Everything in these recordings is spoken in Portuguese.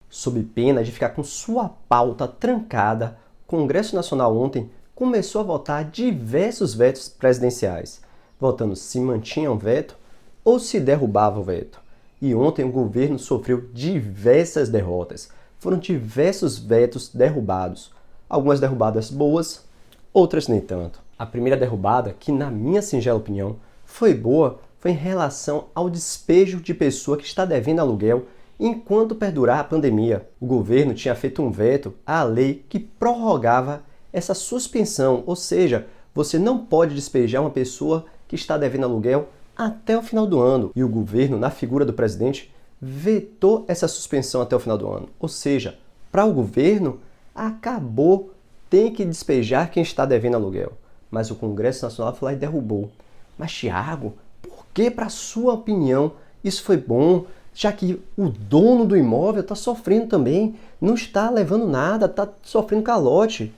Sob pena de ficar com sua pauta trancada, o Congresso Nacional ontem começou a votar diversos vetos presidenciais, votando se mantinha um veto ou se derrubava o veto. E ontem o governo sofreu diversas derrotas. Foram diversos vetos derrubados. Algumas derrubadas boas, outras nem tanto. A primeira derrubada, que na minha singela opinião foi boa, foi em relação ao despejo de pessoa que está devendo aluguel enquanto perdurar a pandemia. O governo tinha feito um veto à lei que prorrogava essa suspensão, ou seja, você não pode despejar uma pessoa que está devendo aluguel até o final do ano. E o governo, na figura do presidente, vetou essa suspensão até o final do ano. Ou seja, para o governo, acabou, tem que despejar quem está devendo aluguel. Mas o Congresso Nacional foi lá e derrubou. Mas, Thiago, por que, para a sua opinião, isso foi bom? Já que o dono do imóvel está sofrendo também, não está levando nada, está sofrendo calote.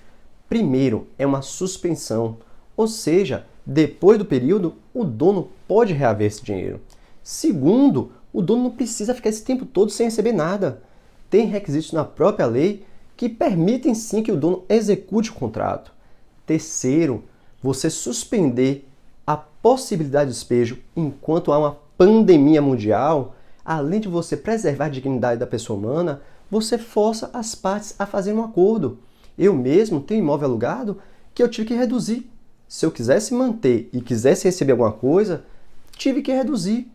Primeiro, é uma suspensão, ou seja, depois do período, o dono pode reaver esse dinheiro. Segundo, o dono não precisa ficar esse tempo todo sem receber nada. Tem requisitos na própria lei que permitem sim que o dono execute o contrato. Terceiro, você suspender a possibilidade de despejo enquanto há uma pandemia mundial, além de você preservar a dignidade da pessoa humana, você força as partes a fazer um acordo. Eu mesmo tenho imóvel alugado que eu tive que reduzir. Se eu quisesse manter e quisesse receber alguma coisa, tive que reduzir.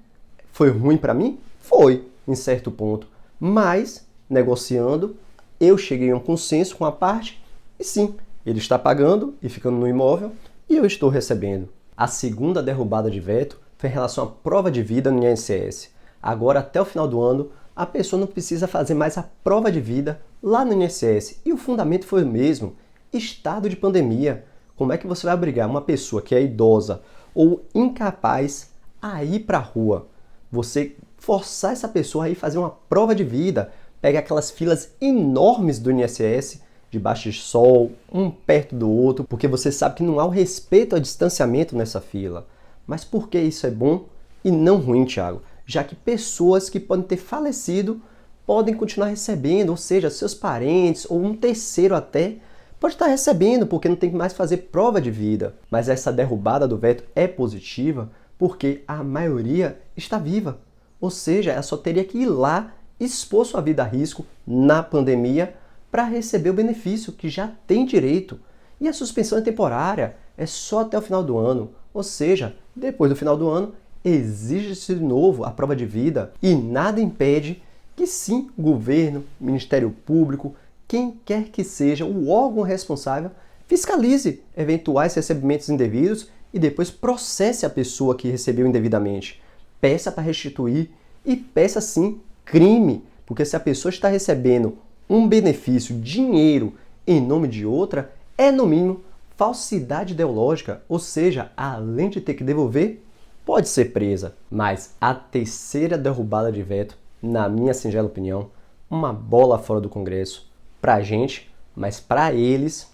Foi ruim para mim? Foi, em certo ponto. Mas, negociando, eu cheguei a um consenso com a parte e sim, ele está pagando e ficando no imóvel e eu estou recebendo. A segunda derrubada de veto foi em relação à prova de vida no INSS. Agora, até o final do ano, a pessoa não precisa fazer mais a prova de vida lá no INSS. E o fundamento foi o mesmo, estado de pandemia. Como é que você vai obrigar uma pessoa que é idosa ou incapaz a ir para a rua? Você forçar essa pessoa a ir fazer uma prova de vida, pegar aquelas filas enormes do INSS, debaixo de sol, um perto do outro, porque você sabe que não há o respeito ao distanciamento nessa fila. Mas por que isso é bom e não ruim, Thiago? Já que pessoas que podem ter falecido podem continuar recebendo, ou seja, seus parentes ou um terceiro até pode estar recebendo porque não tem que mais fazer prova de vida. Mas essa derrubada do veto é positiva porque a maioria está viva. Ou seja, ela só teria que ir lá expor sua vida a risco na pandemia para receber o benefício que já tem direito. E a suspensão é temporária, é só até o final do ano. Ou seja, depois do final do ano, exige-se de novo a prova de vida e nada impede que sim, o governo, Ministério Público, quem quer que seja o órgão responsável, fiscalize eventuais recebimentos indevidos e depois processe a pessoa que recebeu indevidamente. Peça para restituir e peça sim crime, porque se a pessoa está recebendo um benefício, dinheiro, em nome de outra, é no mínimo falsidade ideológica, ou seja, além de ter que devolver, pode ser presa. Mas a terceira derrubada de veto, na minha singela opinião, uma bola fora do Congresso. Pra gente, mas pra eles,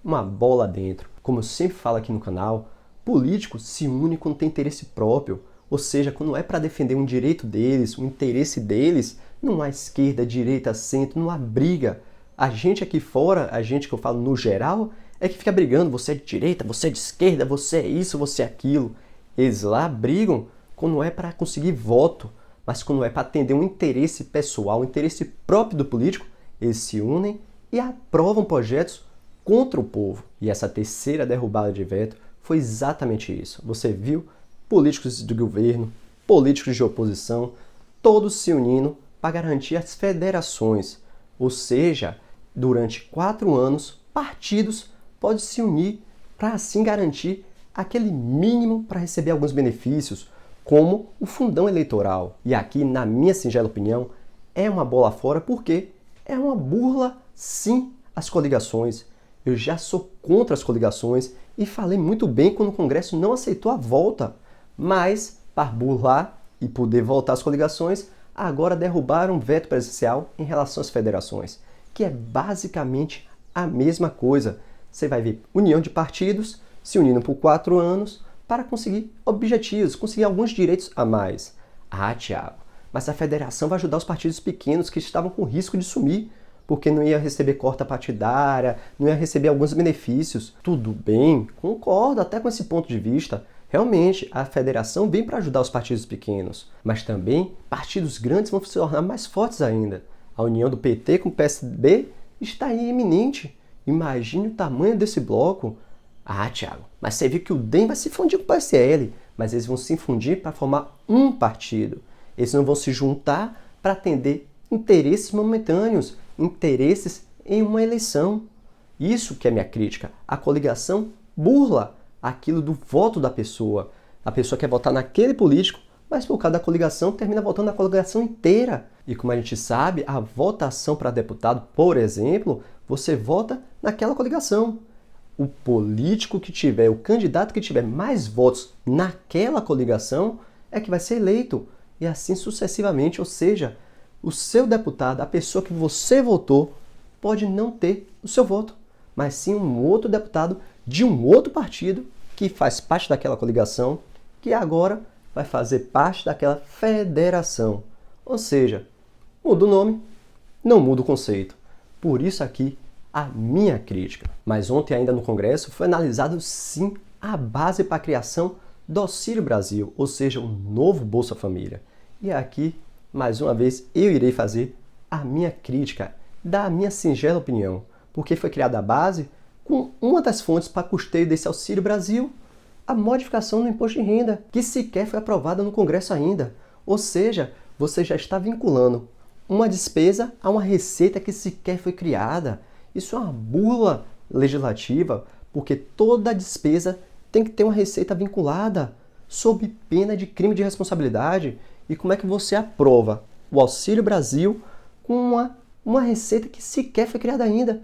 uma bola dentro. Como eu sempre falo aqui no canal, político se une quando tem interesse próprio. Ou seja, quando é para defender um direito deles, um interesse deles, não há esquerda, direita, centro, não há briga. A gente aqui fora, a gente que eu falo no geral, é que fica brigando. Você é de direita, você é de esquerda, você é isso, você é aquilo. Eles lá brigam quando é para conseguir voto, mas quando é para atender um interesse pessoal, um interesse próprio do político, eles se unem e aprovam projetos contra o povo. E essa terceira derrubada de veto foi exatamente isso. Você viu políticos do governo, políticos de oposição, todos se unindo para garantir as federações. Ou seja, durante 4 anos, partidos podem se unir para assim garantir aquele mínimo para receber alguns benefícios, como o fundão eleitoral. E aqui, na minha singela opinião, é uma bola fora porque é uma burla, sim, às coligações. Eu já sou contra as coligações e falei muito bem quando o Congresso não aceitou a volta. Mas, para burlar e poder voltar às coligações, agora derrubaram o veto presidencial em relação às federações, que é basicamente a mesma coisa. Você vai ver união de partidos se unindo por 4 anos para conseguir objetivos, conseguir alguns direitos a mais. Ah, Thiago, mas a federação vai ajudar os partidos pequenos que estavam com risco de sumir, porque não ia receber cota partidária, não ia receber alguns benefícios. Tudo bem, concordo até com esse ponto de vista. Realmente, a federação vem para ajudar os partidos pequenos, mas também partidos grandes vão se tornar mais fortes ainda. A união do PT com o PSB está aí iminente. Imagine o tamanho desse bloco. Ah, Thiago, mas você viu que o DEM vai se fundir com o PSL, mas eles vão se fundir para formar um partido. Eles não vão se juntar para atender interesses momentâneos, interesses em uma eleição. Isso que é minha crítica. A coligação burla aquilo do voto da pessoa. A pessoa quer votar naquele político, mas por causa da coligação termina votando na coligação inteira. E como a gente sabe, a votação para deputado, por exemplo, você vota naquela coligação. O político que tiver, o candidato que tiver mais votos naquela coligação é que vai ser eleito. E assim sucessivamente, ou seja, o seu deputado, a pessoa que você votou, pode não ter o seu voto, mas sim um outro deputado de um outro partido que faz parte daquela coligação, que agora vai fazer parte daquela federação. Ou seja, muda o nome, não muda o conceito. Por isso aqui a minha crítica. Mas ontem ainda no Congresso foi analisado sim a base para a criação do Auxílio Brasil, ou seja, um novo Bolsa Família. E aqui, mais uma vez, eu irei fazer a minha crítica, da minha singela opinião, porque foi criada a base com uma das fontes para custeio desse Auxílio Brasil, a modificação no imposto de renda, que sequer foi aprovada no Congresso ainda. Ou seja, você já está vinculando uma despesa a uma receita que sequer foi criada. Isso é uma burla legislativa, porque toda despesa tem que ter uma receita vinculada, sob pena de crime de responsabilidade. E como é que você aprova o Auxílio Brasil com uma receita que sequer foi criada ainda?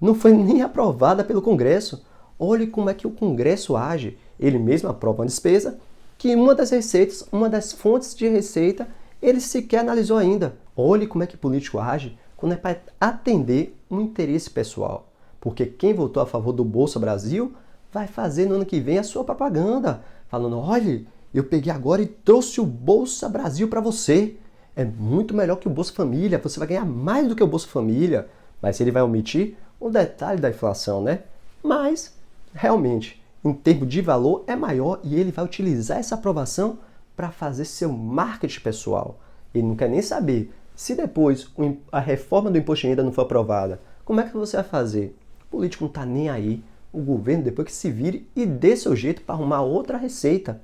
Não foi nem aprovada pelo Congresso. Olhe como é que o Congresso age. Ele mesmo aprova uma despesa que uma das receitas, uma das fontes de receita, ele sequer analisou ainda. Olhe como é que o político age quando é para atender um interesse pessoal. Porque quem votou a favor do Bolsa Brasil vai fazer no ano que vem a sua propaganda, falando, olha, eu peguei agora e trouxe o Bolsa Brasil para você. É muito melhor que o Bolsa Família, você vai ganhar mais do que o Bolsa Família. Mas ele vai omitir um detalhe da inflação, né? Mas, realmente, em termos de valor, é maior e ele vai utilizar essa aprovação para fazer seu marketing pessoal. Ele não quer nem saber se depois a reforma do imposto de renda não for aprovada. Como é que você vai fazer? O político não está nem aí. O governo, depois que se vire e dê seu jeito para arrumar outra receita.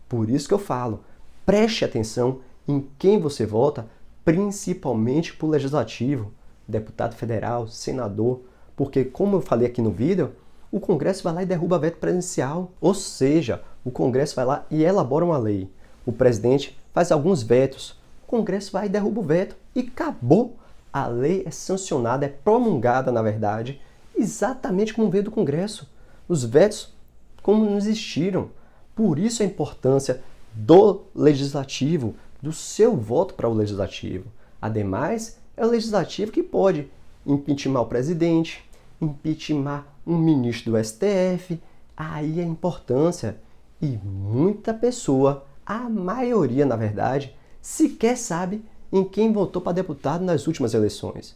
Por isso que eu falo, preste atenção em quem você vota, principalmente para o legislativo, deputado federal, senador, porque como eu falei aqui no vídeo, o Congresso vai lá e derruba veto presidencial. Ou seja, o Congresso vai lá e elabora uma lei. O presidente faz alguns vetos, o Congresso vai e derruba o veto e acabou. A lei é sancionada, é promulgada, na verdade, exatamente como veio do Congresso. Os vetos como não existiram. Por isso a importância do legislativo, do seu voto para o legislativo. Ademais, é o legislativo que pode impeachment o presidente, impeachment um ministro do STF. Aí a importância. E muita pessoa, a maioria na verdade, sequer sabe em quem votou para deputado nas últimas eleições.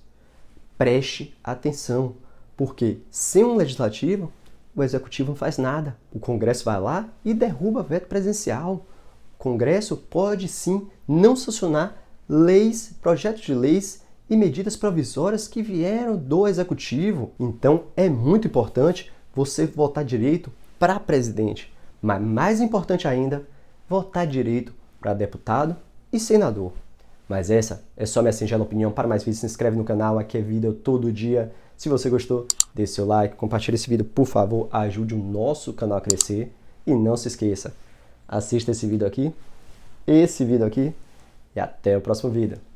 Preste atenção, porque sem um legislativo, o executivo não faz nada. O Congresso vai lá e derruba veto presidencial. O Congresso pode sim não sancionar leis, projetos de leis e medidas provisórias que vieram do executivo. Então é muito importante você votar direito para presidente, mas mais importante ainda, votar direito para deputado e senador. Mas essa é só minha singela opinião. Para mais vídeos, se inscreve no canal, aqui é vídeo todo dia. Se você gostou, deixe seu like, compartilhe esse vídeo, por favor, ajude o nosso canal a crescer. E não se esqueça, assista esse vídeo aqui, e até o próximo vídeo.